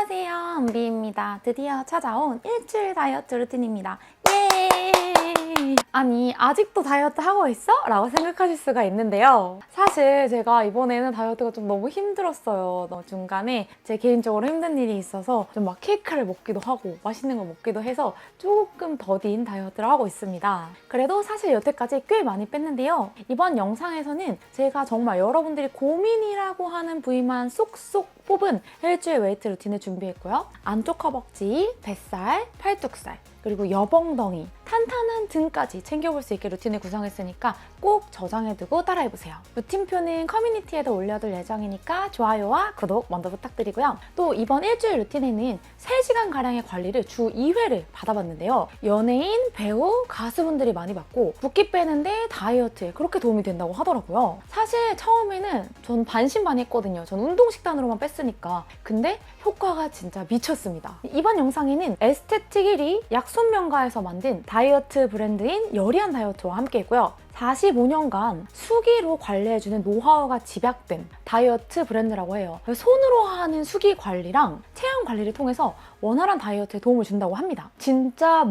안녕하세요, 은비입니다. 드디어 찾아온 일주일 다이어트 루틴입니다. 예! 아니, 아직도 다이어트 하고 있어? 라고 생각하실 수가 있는데요. 사실 제가 이번에는 다이어트가 좀 너무 힘들었어요. 중간에 제 개인적으로 힘든 일이 있어서 좀 막 케이크를 먹기도 하고 맛있는 거 먹기도 해서 조금 더딘 다이어트를 하고 있습니다. 그래도 사실 여태까지 꽤 많이 뺐는데요. 이번 영상에서는 제가 정말 여러분들이 고민이라고 하는 부위만 쏙쏙 뽑은 일주일 웨이트 루틴을 준비했고요. 안쪽 허벅지, 뱃살, 팔뚝살, 그리고 여벙덩이, 탄탄한 등까지 챙겨볼 수 있게 루틴을 구성했으니까 꼭 저장해두고 따라해보세요. 루틴표는 커뮤니티에도 올려둘 예정이니까 좋아요와 구독 먼저 부탁드리고요. 또 이번 일주일 루틴에는 3시간가량의 관리를 주 2회를 받아봤는데요. 연예인, 배우, 가수분들이 많이 받고 붓기 빼는데 다이어트에 그렇게 도움이 된다고 하더라고요. 사실 처음에는 전 반신반의했거든요. 전 운동식단으로만 뺐으니까. 근데 효과가 진짜 미쳤습니다. 이번 영상에는 에스테틱 1위 약손명가에서 만든 다이어트 브랜드인 여리한 다이어트와 함께 했고요. 45년간 수기로 관리해주는 노하우가 집약된 다이어트 브랜드라고 해요. 손으로 하는 수기 관리랑 체형 관리를 통해서 원활한 다이어트에 도움을 준다고 합니다. 진짜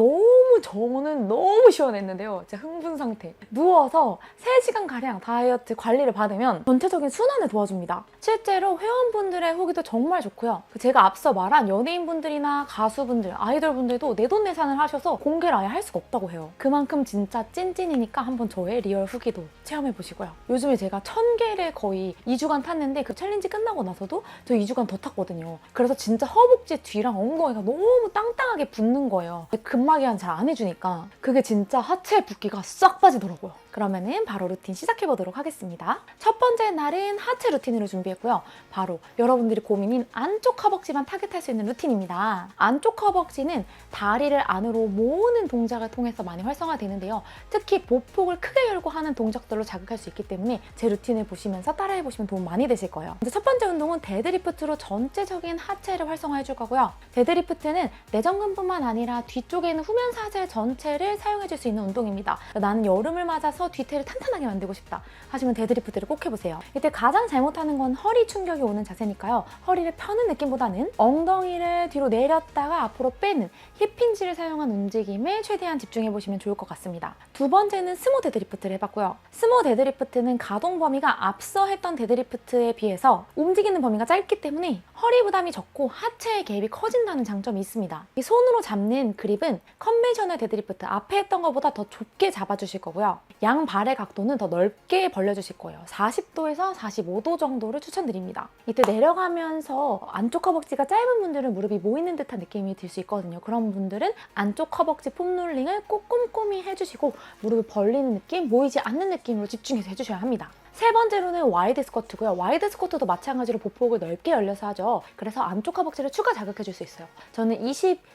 저는 너무 시원했는데요. 진짜 흥분 상태. 누워서 3시간가량 다이어트 관리를 받으면 전체적인 순환을 도와줍니다. 실제로 회원분들의 후기도 정말 좋고요. 제가 앞서 말한 연예인분들이나 가수분들, 아이돌분들도 내돈내산을 하셔서 공개를 아예 할 수가 없다고 해요. 그만큼 진짜 찐찐이니까 한번 저의 리얼 후기도 체험해보시고요. 요즘에 제가 1000개를 거의 2주간 탔는데 그 챌린지 끝나고 나서도 저 2주간 더 탔거든요. 그래서 진짜 허벅지 뒤랑 엉덩이가 너무 땅땅하게 붓는 거예요. 근막이완 잘 안 해주니까 그게 진짜 하체 붓기가 싹 빠지더라고요. 그러면은 바로 루틴 시작해보도록 하겠습니다. 첫 번째 날은 하체 루틴으로 준비했고요. 바로 여러분들이 고민인 안쪽 허벅지만 타겟할 수 있는 루틴입니다. 안쪽 허벅지는 다리를 안으로 모으는 동작을 통해서 많이 활성화되는데요. 특히 보폭을 크게 열고 하는 동작들로 자극할 수 있기 때문에 제 루틴을 보시면서 따라해보시면 도움 많이 되실 거예요. 첫 번째 운동은 데드리프트로 전체적인 하체를 활성화해줄 거고요. 데드리프트는 내전근뿐만 아니라 뒤쪽에 있는 후면사제 전체를 사용해줄 수 있는 운동입니다. 나는 여름을 맞아서 뒤태를 탄탄하게 만들고 싶다 하시면 데드리프트를 꼭 해보세요. 이때 가장 잘못하는 건 허리 충격이 오는 자세니까요. 허리를 펴는 느낌보다는 엉덩이를 뒤로 내렸다가 앞으로 빼는 힙힌지를 사용한 움직임에 최대한 집중해보시면 좋을 것 같습니다. 두 번째는 스모 데드리프트를 해봤고요. 스모 데드리프트는 가동 범위가 앞서 했던 데드리프트에 비해서 움직이는 범위가 짧기 때문에 허리 부담이 적고 하체의 갭이 커진다는 장점이 있습니다. 이 손으로 잡는 그립은 컨벤셔널 데드리프트 앞에 했던 것보다 더 좁게 잡아주실 거고요. 양발의 각도는 더 넓게 벌려주실 거예요. 40도에서 45도 정도를 추천드립니다. 이때 내려가면서 안쪽 허벅지가 짧은 분들은 무릎이 모이는 듯한 느낌이 들 수 있거든요. 그런 분들은 안쪽 허벅지 폼롤링을 꼭 꼼꼼히 해주시고 무릎을 벌리는 느낌, 모이지 않는 느낌으로 집중해서 해주셔야 합니다. 세 번째로는 와이드 스쿼트고요. 와이드 스쿼트도 마찬가지로 보폭을 넓게 열려서 하죠. 그래서 안쪽 허벅지를 추가 자극해줄 수 있어요. 저는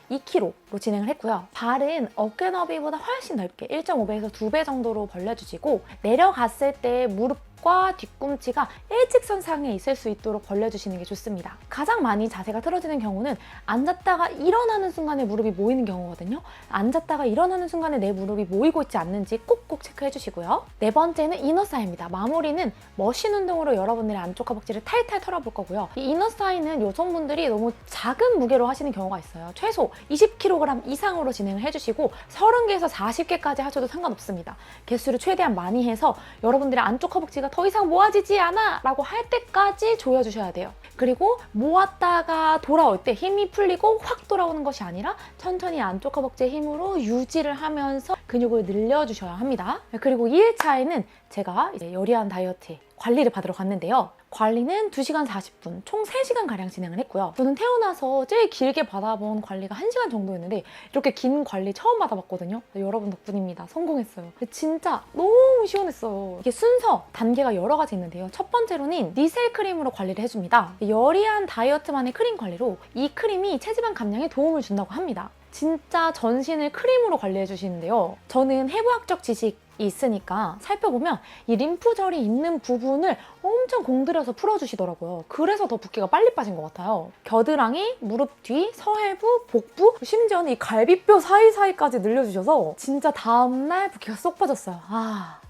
22kg로 진행을 했고요. 발은 어깨 너비보다 훨씬 넓게 1.5배에서 2배 정도로 벌려주시고 내려갔을 때 무릎과 뒤꿈치가 일직선상에 있을 수 있도록 벌려주시는 게 좋습니다. 가장 많이 자세가 틀어지는 경우는 앉았다가 일어나는 순간에 무릎이 모이는 경우거든요. 앉았다가 일어나는 순간에 내 무릎이 모이고 있지 않는지 꼭꼭 체크해 주시고요. 네 번째는 이너사이입니다. 마무리는 머신 운동으로 여러분들의 안쪽 허벅지를 탈탈 털어볼 거고요. 이 이너사이는 여성분들이 너무 작은 무게로 하시는 경우가 있어요. 최소 20kg 이상으로 진행을 해주시고 30개에서 40개까지 하셔도 상관없습니다. 개수를 최대한 많이 해서 여러분들의 안쪽 허벅지가 더 이상 모아지지 않아 라고 할 때까지 조여주셔야 돼요. 그리고 모았다가 돌아올 때 힘이 풀리고 확 돌아오는 것이 아니라 천천히 안쪽 허벅지의 힘으로 유지를 하면서 근육을 늘려주셔야 합니다. 그리고 2일차에는 제가 이제 여리한 다이어트 관리를 받으러 갔는데요. 관리는 2시간 40분, 총 3시간가량 진행을 했고요. 저는 태어나서 제일 길게 받아본 관리가 1시간 정도였는데 이렇게 긴 관리 처음 받아봤거든요. 여러분 덕분입니다. 성공했어요. 진짜 너무 시원했어요. 이게 순서, 단계가 여러 가지 있는데요. 첫 번째로는 니셀 크림으로 관리를 해줍니다. 여리한 다이어트만의 크림 관리로 이 크림이 체지방 감량에 도움을 준다고 합니다. 진짜 전신을 크림으로 관리해 주시는데요. 저는 해부학적 지식이 있으니까 살펴보면 이 림프절이 있는 부분을 엄청 공들여서 풀어주시더라고요. 그래서 더 붓기가 빨리 빠진 것 같아요. 겨드랑이, 무릎 뒤, 서해부, 복부, 심지어는 이 갈비뼈 사이사이까지 늘려주셔서 진짜 다음날 붓기가 쏙 빠졌어요.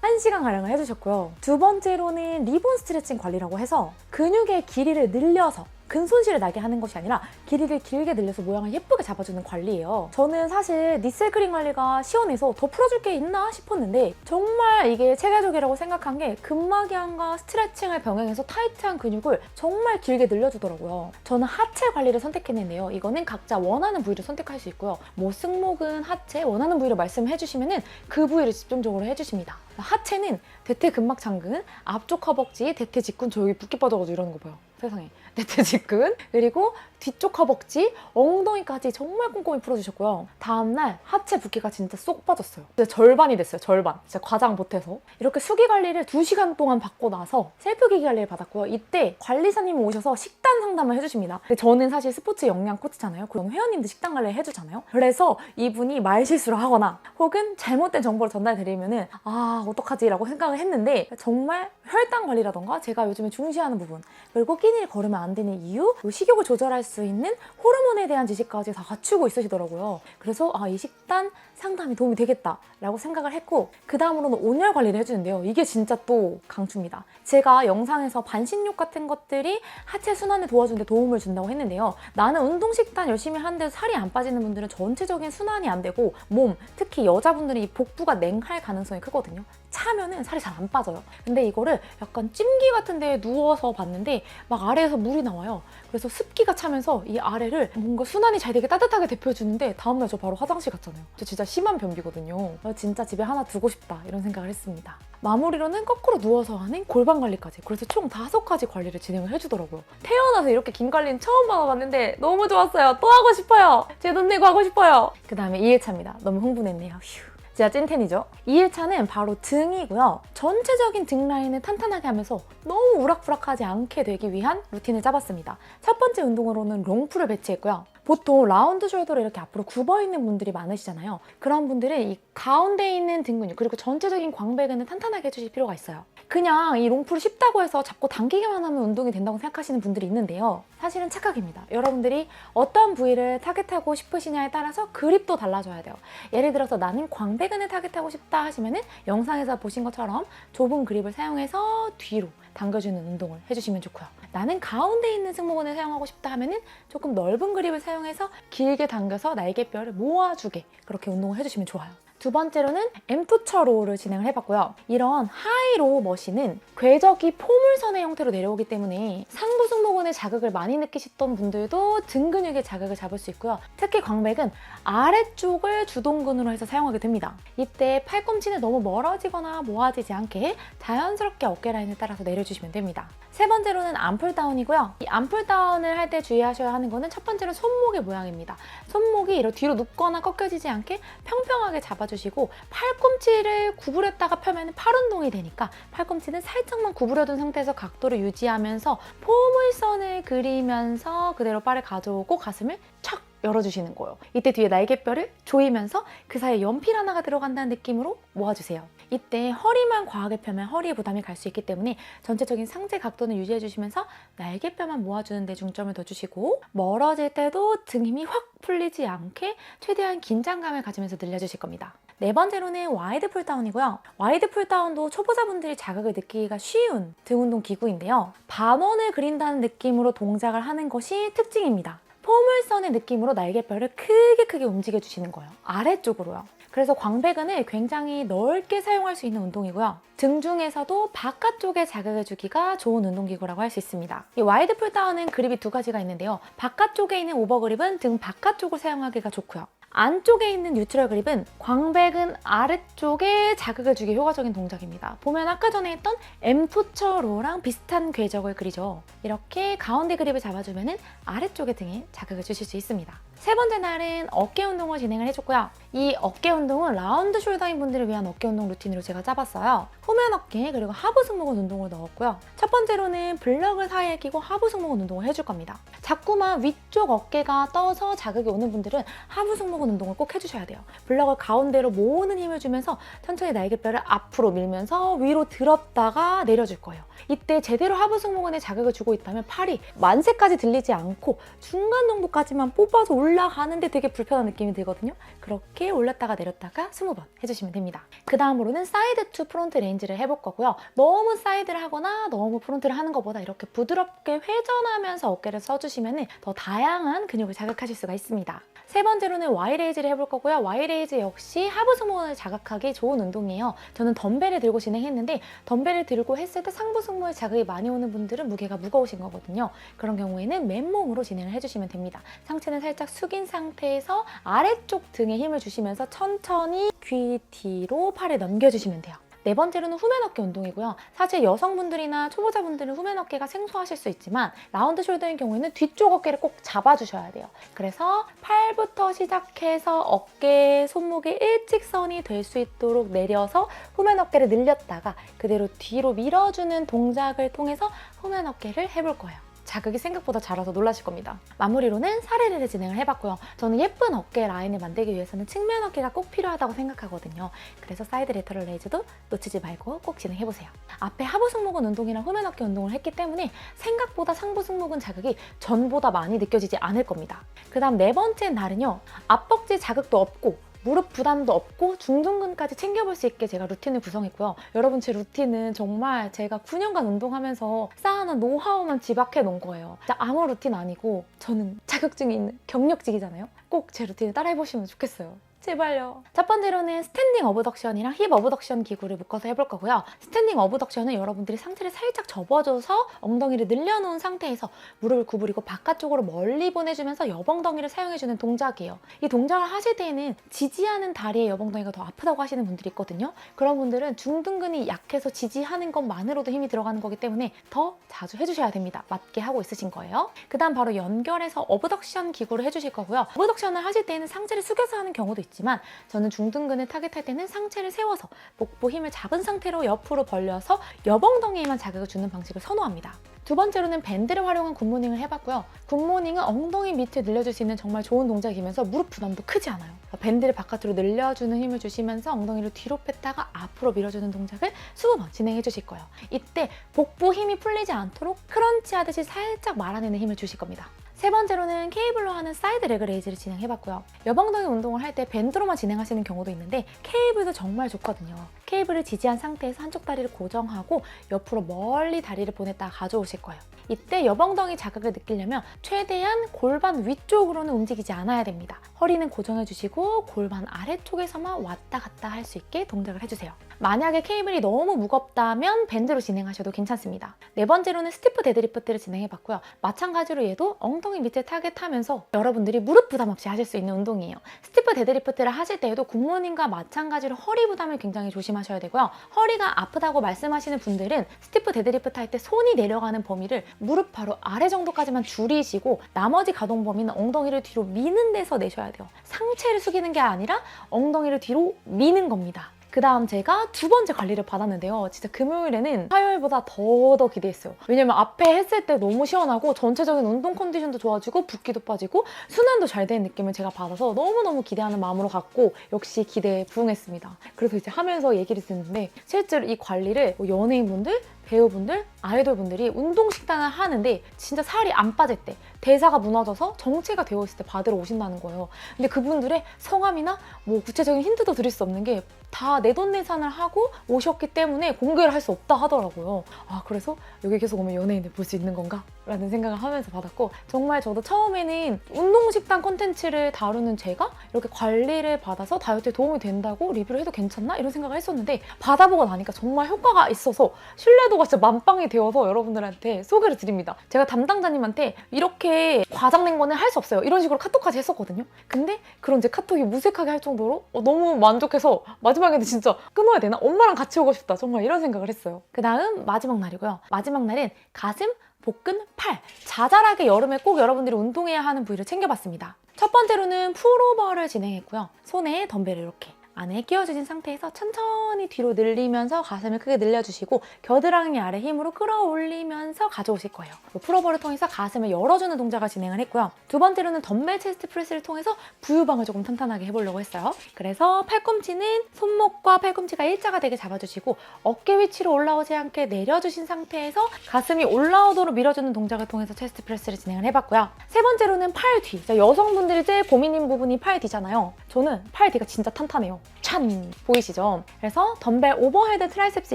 1시간가량을 해주셨고요. 두 번째로는 리본 스트레칭 관리라고 해서 근육의 길이를 늘려서 근손실을 나게 하는 것이 아니라 길이를 길게 늘려서 모양을 예쁘게 잡아주는 관리예요. 저는 사실 니셀크림 관리가 시원해서 더 풀어줄 게 있나 싶었는데 정말 이게 체계적이라고 생각한 게 근막이함과 스트레칭을 병행해서 타이트한 근육을 정말 길게 늘려주더라고요. 저는 하체 관리를 선택했는데요. 이거는 각자 원하는 부위를 선택할 수 있고요. 뭐 승모근, 하체 원하는 부위를 말씀해 주시면은 그 부위를 집중적으로 해주십니다. 하체는 대퇴 근막 장근, 앞쪽 허벅지, 대퇴 직근, 저 여기 붓기 빠져가지고 이러는 거 봐요. 세상에. 대퇴 직근, 그리고 뒤쪽 허벅지, 엉덩이까지 정말 꼼꼼히 풀어주셨고요. 다음날 하체 붓기가 진짜 쏙 빠졌어요. 진짜 절반이 됐어요. 절반. 진짜 과장 못해서. 이렇게 수기 관리를 2시간 동안 받고 나서 셀프기기 관리를 받았고요. 이때 관리사님이 오셔서 식단 상담을 해주십니다. 근데 저는 사실 스포츠 영양 코치잖아요. 그럼 회원님도 식단 관리를 해주잖아요. 그래서 이분이 말실수를 하거나 혹은 잘못된 정보를 전달드리면은 아 어떡하지? 라고 생각을 했는데 정말 혈당 관리라던가 제가 요즘에 중시하는 부분 그리고 끼니를 걸으면 안 되는 이유, 식욕을 조절할 수 있는 호르몬에 대한 지식까지 다 갖추고 있으시더라고요. 그래서 이 식단 상담이 도움이 되겠다라고 생각을 했고 그 다음으로는 온열 관리를 해주는데요. 이게 진짜 또 강추입니다. 제가 영상에서 반신욕 같은 것들이 하체 순환에 도와주는 데 도움을 준다고 했는데요. 나는 운동 식단 열심히 하는데 살이 안 빠지는 분들은 전체적인 순환이 안 되고 몸, 특히 여자분들은 이 복부가 냉할 가능성이 크거든요. 차면은 살이 잘 안 빠져요. 근데 이거를 약간 찜기 같은 데에 누워서 봤는데 막 아래에서 물이 나와요. 그래서 습기가 차면서 이 아래를 뭔가 순환이 잘 되게 따뜻하게 데펴주는데 다음날 저 바로 화장실 갔잖아요. 저 진짜 심한 변비거든요. 진짜 집에 하나 두고 싶다 이런 생각을 했습니다. 마무리로는 거꾸로 누워서 하는 골반 관리까지. 그래서 총 5가지 관리를 진행을 해주더라고요. 태어나서 이렇게 긴 관리는 처음 받아봤는데 너무 좋았어요. 또 하고 싶어요. 제 돈 내고 하고 싶어요. 그 다음에 2일차입니다. 너무 흥분했네요. 휴. 진짜 찐텐이죠. 2일차는 바로 등이고요. 전체적인 등 라인을 탄탄하게 하면서 너무 우락부락하지 않게 되기 위한 루틴을 짜봤습니다. 첫 번째 운동으로는 롱풀을 배치했고요. 보통 라운드 숄더를 이렇게 앞으로 굽어있는 분들이 많으시잖아요. 그런 분들은 이 가운데 있는 등 근육 그리고 전체적인 광배근을 탄탄하게 해주실 필요가 있어요. 그냥 이 롱풀이 쉽다고 해서 자꾸 당기기만 하면 운동이 된다고 생각하시는 분들이 있는데요. 사실은 착각입니다. 여러분들이 어떤 부위를 타겟하고 싶으시냐에 따라서 그립도 달라져야 돼요. 예를 들어서 나는 광배근을 타겟하고 싶다 하시면은 영상에서 보신 것처럼 좁은 그립을 사용해서 뒤로 당겨주는 운동을 해주시면 좋고요. 나는 가운데 있는 승모근을 사용하고 싶다 하면은 조금 넓은 그립을 사용해서 길게 당겨서 날개뼈를 모아주게 그렇게 운동을 해주시면 좋아요. 두 번째로는 엠투처 로우를 진행을 해봤고요. 이런 하이로우 머신은 궤적이 포물선의 형태로 내려오기 때문에 상부 승모근의 자극을 많이 느끼셨던 분들도 등 근육의 자극을 잡을 수 있고요. 특히 광배근 아래쪽을 주동근으로 해서 사용하게 됩니다. 이때 팔꿈치는 너무 멀어지거나 모아지지 않게 자연스럽게 어깨 라인을 따라서 내려주시면 됩니다. 세 번째로는 암풀다운이고요. 이 암풀다운을 할 때 주의하셔야 하는 거는 첫 번째는 손목의 모양입니다. 손목이 이렇게 뒤로 눕거나 꺾여지지 않게 평평하게 잡아주시고 팔꿈치를 구부렸다가 펴면 팔 운동이 되니까 팔꿈치는 살짝만 구부려둔 상태에서 각도를 유지하면서 포물선을 그리면서 그대로 바를 가져오고 가슴을 척 열어주시는 거예요. 이때 뒤에 날개뼈를 조이면서 그 사이에 연필 하나가 들어간다는 느낌으로 모아주세요. 이때 허리만 과하게 펴면 허리에 부담이 갈 수 있기 때문에 전체적인 상체 각도는 유지해주시면서 날개뼈만 모아주는 데 중점을 더 주시고 멀어질 때도 등 힘이 확 풀리지 않게 최대한 긴장감을 가지면서 늘려주실 겁니다. 네 번째로는 와이드 풀다운이고요. 와이드 풀다운도 초보자분들이 자극을 느끼기가 쉬운 등 운동 기구인데요. 반원을 그린다는 느낌으로 동작을 하는 것이 특징입니다. 포물선의 느낌으로 날개뼈를 크게 움직여주시는 거예요. 아래쪽으로요. 그래서 광배근을 굉장히 넓게 사용할 수 있는 운동이고요. 등 중에서도 바깥쪽에 자극을 주기가 좋은 운동기구라고 할 수 있습니다. 이 와이드 풀다운은 그립이 2가지가 있는데요. 바깥쪽에 있는 오버그립은 등 바깥쪽을 사용하기가 좋고요. 안쪽에 있는 뉴트럴 그립은 광배근 아래쪽에 자극을 주기 효과적인 동작입니다. 보면 아까 전에 했던 엠투처 로우랑 비슷한 궤적을 그리죠. 이렇게 가운데 그립을 잡아주면 아래쪽의 등에 자극을 주실 수 있습니다. 세 번째 날은 어깨 운동을 진행을 해줬고요. 이 어깨 운동은 라운드 숄더인 분들을 위한 어깨 운동 루틴으로 제가 짜봤어요. 후면 어깨 그리고 하부 승모근 운동을 넣었고요. 첫 번째로는 블럭을 사이에 끼고 하부 승모근 운동을 해줄 겁니다. 자꾸만 위쪽 어깨가 떠서 자극이 오는 분들은 하부 승모근 운동을 꼭 해주셔야 돼요. 블럭을 가운데로 모으는 힘을 주면서 천천히 날개뼈를 앞으로 밀면서 위로 들었다가 내려줄 거예요. 이때 제대로 하부 승모근에 자극을 주고 있다면 팔이 만세까지 들리지 않고 중간 정도까지만 뽑아서 올려 올라가는데 되게 불편한 느낌이 들거든요. 그렇게 올렸다가 내렸다가 20번 해주시면 됩니다. 그 다음으로는 사이드 투 프론트 레인지를 해볼 거고요. 너무 사이드를 하거나 너무 프론트를 하는 것보다 이렇게 부드럽게 회전하면서 어깨를 써주시면 더 다양한 근육을 자극하실 수가 있습니다. 세 번째로는 Y레이즈를 해볼 거고요. Y레이즈 역시 하부 승모근을 자극하기 좋은 운동이에요. 저는 덤벨을 들고 진행했는데 덤벨을 들고 했을 때 상부 승모에 자극이 많이 오는 분들은 무게가 무거우신 거거든요. 그런 경우에는 맨몸으로 진행을 해주시면 됩니다. 상체는 살짝 숙인 상태에서 아래쪽 등에 힘을 주시면서 천천히 귀 뒤로 팔을 넘겨주시면 돼요. 네 번째로는 후면 어깨 운동이고요. 사실 여성분들이나 초보자분들은 후면 어깨가 생소하실 수 있지만 라운드 숄더인 경우에는 뒤쪽 어깨를 꼭 잡아주셔야 돼요. 그래서 팔부터 시작해서 어깨 손목이 일직선이 될 수 있도록 내려서 후면 어깨를 늘렸다가 그대로 뒤로 밀어주는 동작을 통해서 후면 어깨를 해볼 거예요. 자극이 생각보다 잘 와서 놀라실 겁니다. 마무리로는 사례를 진행을 해봤고요. 저는 예쁜 어깨 라인을 만들기 위해서는 측면 어깨가 꼭 필요하다고 생각하거든요. 그래서 사이드 레터럴 레이즈도 놓치지 말고 꼭 진행해보세요. 앞에 하부 승모근 운동이랑 후면 어깨 운동을 했기 때문에 생각보다 상부 승모근 자극이 전보다 많이 느껴지지 않을 겁니다. 그 다음 네 번째 날은요. 앞벅지 자극도 없고 무릎 부담도 없고 중둔근까지 챙겨볼 수 있게 제가 루틴을 구성했고요. 여러분 제 루틴은 정말 제가 9년간 운동하면서 쌓아놓은 노하우만 집약해 놓은 거예요. 진짜 아무 루틴 아니고 저는 자격증이 있는 경력직이잖아요. 꼭 제 루틴을 따라해보시면 좋겠어요. 제발요. 첫 번째로는 스탠딩 어브덕션이랑 힙 어브덕션 기구를 묶어서 해볼 거고요. 스탠딩 어브덕션은 여러분들이 상체를 살짝 접어줘서 엉덩이를 늘려놓은 상태에서 무릎을 구부리고 바깥쪽으로 멀리 보내주면서 여벙덩이를 사용해주는 동작이에요. 이 동작을 하실 때에는 지지하는 다리에 여벙덩이가 더 아프다고 하시는 분들이 있거든요. 그런 분들은 중둔근이 약해서 지지하는 것만으로도 힘이 들어가는 거기 때문에 더 자주 해주셔야 됩니다. 맞게 하고 있으신 거예요. 그 다음 바로 연결해서 어브덕션 기구를 해주실 거고요. 어브덕션을 하실 때는 상체를 숙여서 하는 경우도 있지만 저는 중둔근을 타겟할 때는 상체를 세워서 복부 힘을 잡은 상태로 옆으로 벌려서 여벙덩이에만 자극을 주는 방식을 선호합니다. 두 번째로는 밴드를 활용한 굿모닝을 해봤고요. 굿모닝은 엉덩이 밑을 늘려줄 수 있는 정말 좋은 동작이면서 무릎 부담도 크지 않아요. 밴드를 바깥으로 늘려주는 힘을 주시면서 엉덩이를 뒤로 뺐다가 앞으로 밀어주는 동작을 20번 진행해 주실 거예요. 이때 복부 힘이 풀리지 않도록 크런치 하듯이 살짝 말아내는 힘을 주실 겁니다. 세 번째로는 케이블로 하는 사이드 레그 레이즈를 진행해봤고요. 여벙덩이 운동을 할 때 밴드로만 진행하시는 경우도 있는데 케이블도 정말 좋거든요. 케이블을 지지한 상태에서 한쪽 다리를 고정하고 옆으로 멀리 다리를 보냈다가 가져오실 거예요. 이때 여벙덩이 자극을 느끼려면 최대한 골반 위쪽으로는 움직이지 않아야 됩니다. 허리는 고정해주시고 골반 아래쪽에서만 왔다 갔다 할 수 있게 동작을 해주세요. 만약에 케이블이 너무 무겁다면 밴드로 진행하셔도 괜찮습니다. 네 번째로는 스티프 데드리프트를 진행해봤고요. 마찬가지로 얘도 엉덩이 밑을 타겟하면서 여러분들이 무릎 부담 없이 하실 수 있는 운동이에요. 스티프 데드리프트를 하실 때에도 굿모닝과 마찬가지로 허리 부담을 굉장히 조심하셔야 되고요. 허리가 아프다고 말씀하시는 분들은 스티프 데드리프트 할 때 손이 내려가는 범위를 무릎 바로 아래 정도까지만 줄이시고 나머지 가동 범위는 엉덩이를 뒤로 미는 데서 내셔야 돼요. 상체를 숙이는 게 아니라 엉덩이를 뒤로 미는 겁니다. 그 다음 제가 두 번째 관리를 받았는데요. 진짜 금요일에는 화요일보다 더 기대했어요. 왜냐면 앞에 했을 때 너무 시원하고 전체적인 운동 컨디션도 좋아지고 붓기도 빠지고 순환도 잘 되는 느낌을 제가 받아서 너무너무 기대하는 마음으로 갔고 역시 기대에 부응했습니다. 그래서 이제 하면서 얘기를 듣는데 실제로 이 관리를 연예인분들, 배우분들, 아이돌분들이 운동식단을 하는데 진짜 살이 안 빠질 때 대사가 무너져서 정체가 되어 있을 때 받으러 오신다는 거예요. 근데 그분들의 성함이나 뭐 구체적인 힌트도 드릴 수 없는 게 다 내돈내산을 하고 오셨기 때문에 공개를 할 수 없다 하더라고요. 아, 그래서 여기 계속 오면 연예인들 볼 수 있는 건가? 라는 생각을 하면서 받았고 정말 저도 처음에는 운동식단 콘텐츠를 다루는 제가 이렇게 관리를 받아서 다이어트에 도움이 된다고 리뷰를 해도 괜찮나? 이런 생각을 했었는데 받아보고 나니까 정말 효과가 있어서 신뢰도가 진짜 만빵이 되어서 여러분들한테 소개를 드립니다. 제가 담당자님한테 이렇게 과장된 거는 할 수 없어요. 이런 식으로 카톡까지 했었거든요. 근데 그런 제 카톡이 무색하게 할 정도로 너무 만족해서 마지막에는 진짜 끊어야 되나? 엄마랑 같이 오고 싶다. 정말 이런 생각을 했어요. 그 다음 마지막 날이고요. 마지막 날은 가슴, 복근, 팔. 자잘하게 여름에 꼭 여러분들이 운동해야 하는 부위를 챙겨봤습니다. 첫 번째로는 풀오버를 진행했고요. 손에 덤벨을 이렇게 안에 끼워주신 상태에서 천천히 뒤로 늘리면서 가슴을 크게 늘려주시고 겨드랑이 아래 힘으로 끌어올리면서 가져오실 거예요. 풀오버를 통해서 가슴을 열어주는 동작을 진행을 했고요. 두 번째로는 덤벨 체스트 프레스를 통해서 부유방을 조금 탄탄하게 해보려고 했어요. 그래서 팔꿈치는 손목과 팔꿈치가 일자가 되게 잡아주시고 어깨 위치로 올라오지 않게 내려주신 상태에서 가슴이 올라오도록 밀어주는 동작을 통해서 체스트 프레스를 진행을 해봤고요. 세 번째로는 팔 뒤. 여성분들이 제일 고민인 부분이 팔 뒤잖아요. 저는 팔 뒤가 진짜 탄탄해요. 찬! 보이시죠? 그래서 덤벨 오버헤드 트라이셉스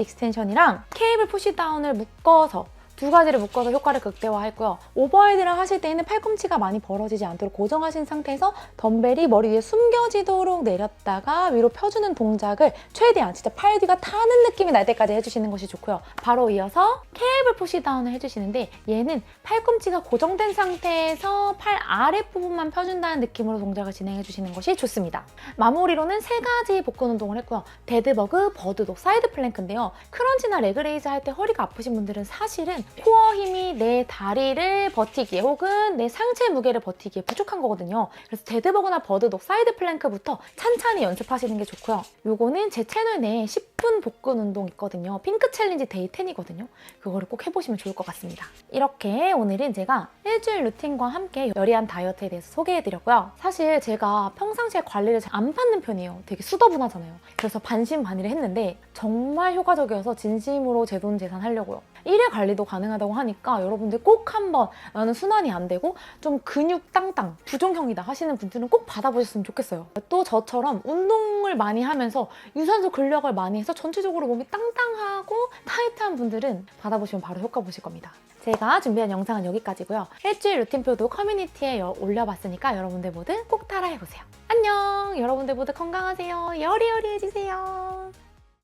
익스텐션이랑 케이블 푸시다운을 묶어서 두 가지를 묶어서 효과를 극대화했고요. 오버헤드를 하실 때에는 팔꿈치가 많이 벌어지지 않도록 고정하신 상태에서 덤벨이 머리 위에 숨겨지도록 내렸다가 위로 펴주는 동작을 최대한 진짜 팔 뒤가 타는 느낌이 날 때까지 해주시는 것이 좋고요. 바로 이어서 케이블 푸시다운을 해주시는데 얘는 팔꿈치가 고정된 상태에서 팔 아랫부분만 펴준다는 느낌으로 동작을 진행해주시는 것이 좋습니다. 마무리로는 세 가지 복근 운동을 했고요. 데드버그, 버드독, 사이드 플랭크인데요. 크런치나 레그레이즈 할 때 허리가 아프신 분들은 사실은 코어 힘이 내 다리를 버티기에 혹은 내 상체 무게를 버티기에 부족한 거거든요. 그래서 데드버그나 버드독, 사이드 플랭크부터 찬찬히 연습하시는 게 좋고요. 요거는 제 채널 내에 10분 복근 운동 있거든요. 핑크 챌린지 데이 10이거든요. 그거를 꼭 해보시면 좋을 것 같습니다. 이렇게 오늘은 제가 일주일 루틴과 함께 요리한 다이어트에 대해서 소개해드렸고요. 사실 제가 평상시에 관리를 잘 안 받는 편이에요. 되게 수더분하잖아요. 그래서 반신반의를 했는데 정말 효과적이어서 진심으로 제 돈 재산 하려고요. 1회 관리도 가능하다고 하니까 여러분들 꼭 한번 나는 순환이 안 되고 좀 근육 땅땅 부종형이다 하시는 분들은 꼭 받아보셨으면 좋겠어요. 또 저처럼 운동을 많이 하면서 유산소 근력을 많이 해서 전체적으로 몸이 땅땅하고 타이트한 분들은 받아보시면 바로 효과 보실 겁니다. 제가 준비한 영상은 여기까지고요. 일주일 루틴표도 커뮤니티에 올려봤으니까 여러분들 모두 꼭 따라해보세요. 안녕! 여러분들 모두 건강하세요. 여리여리해지세요.